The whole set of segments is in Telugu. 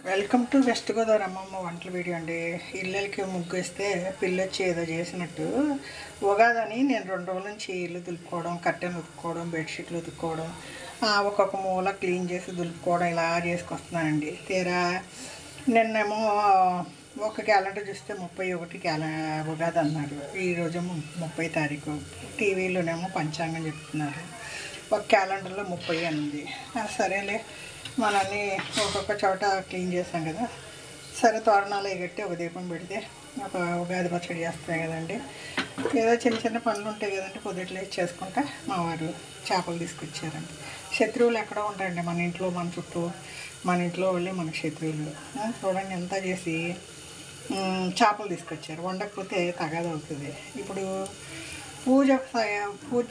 వెల్కమ్ టు వెస్ట్ గోదావరి అమ్మమ్మ వంటల వీడియో అండి. ఇళ్ళకి ముగ్గు వేస్తే పిల్లొచ్చి ఏదో చేసినట్టు ఉగాదని నేను 2 రోజుల నుంచి ఇల్లు దులుపుకోవడం, కట్టెలు ఉతుక్కోవడం, బెడ్షీట్లు ఉతుక్కోవడం, ఒక్కొక్క మూల క్లీన్ చేసి దులుపుకోవడం ఇలా చేసుకొస్తున్నానండి. తీరా నిన్నేమో ఒక క్యాలెండర్ చూస్తే 31 ఉగాది అన్నారు. ఈరోజు 30 తారీఖు. టీవీలోనేమో పంచాంగం చెప్తున్నారు. ఒక క్యాలెండర్లో 30 అని ఉంది. సరేలే మనల్ని ఒక్కొక్క చోట క్లీన్ చేస్తాం కదా, సరే తోరణాలు ఎగట్టి ఒక దీపం పెడితే ఒక ఉగాది పచ్చడి చేస్తాయి కదండి. ఏదో చిన్న చిన్న పనులు ఉంటాయి కదండి, పొద్దుట్లే చేసుకుంటా మా వారు చేపలు తీసుకొచ్చారండి. శత్రువులు ఎక్కడో ఉంటాయండి మన ఇంట్లో, మన చుట్టూ, మన ఇంట్లో వాళ్ళే మన శత్రువులు. చూడండి ఎంత చేసి చేపలు తీసుకొచ్చారు. వండకపోతే తగదవుతుంది. ఇప్పుడు పూజ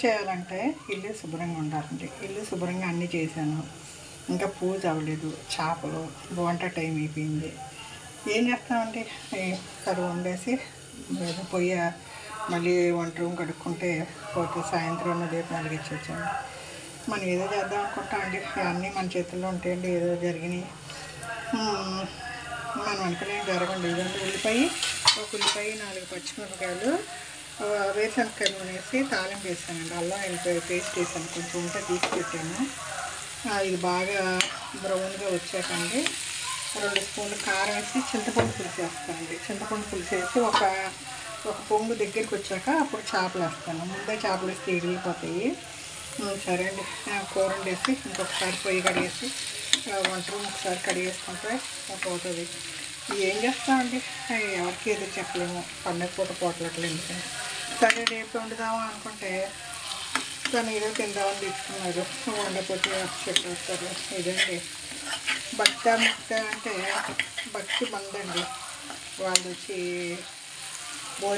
చేయాలంటే ఇల్లు శుభ్రంగా ఉండాలండి. ఇల్లు శుభ్రంగా అన్నీ చేశాను, ఇంకా పూజ అవ్వలేదు. చేపలు వంట టైం అయిపోయింది. ఏం చేస్తామండి, కరువు వండేసి పొయ్యి మళ్ళీ వంట రూమ్ కడుక్కుంటే పోతే సాయంత్రం దీపం వెలిగించి వచ్చాను. మనం ఏదో చేద్దాం అనుకుంటామండి, అన్నీ మన చేతుల్లో ఉంటాయండి. ఏదో జరిగినాయి, మనం అనుకునే జరగండి. ఇదంటే ఒక ఉల్లిపాయ 4 పచ్చిమిరపకాయలు, వేరుశనగకాయ నూనె వేసి తాలింపు వేసానండి. అల్లం వెల్లిపాయ పేస్ట్ వేసాను, కొంచెం ఉంటే తీసి పెట్టాను. ఇది బాగా బ్రౌన్గా వచ్చాకండి 2 స్పూన్లు కారం వేసి చింతపండు పులుసు వేస్తానండి. చింతపండు పులుసు వేసి ఒక పొంగు దగ్గరికి వచ్చాక అప్పుడు చేపలు వేస్తాను. ముందే చేపలు వేస్తే ఇరిగిపోతాయి. సరే అండి, కూర వండేసి ఇంకొకసారి పొయ్యి కడిగేసి వంట రూమ్ ఒకసారి కడిగేసుకుంటే పోతుంది. ఏం చేస్తామండి, ఎవరికి ఎదురు చెప్పలేము. పండగ పూట పోట్లట్లేదు. సరే రేపు వండుదామా అనుకుంటే తను ఏదో తిందామని తీసుకున్నారు. వండపోతే చెప్పేస్తారు. ఇదండి భక్త ముక్త అంటే భక్తి మందండి. వాళ్ళు వచ్చి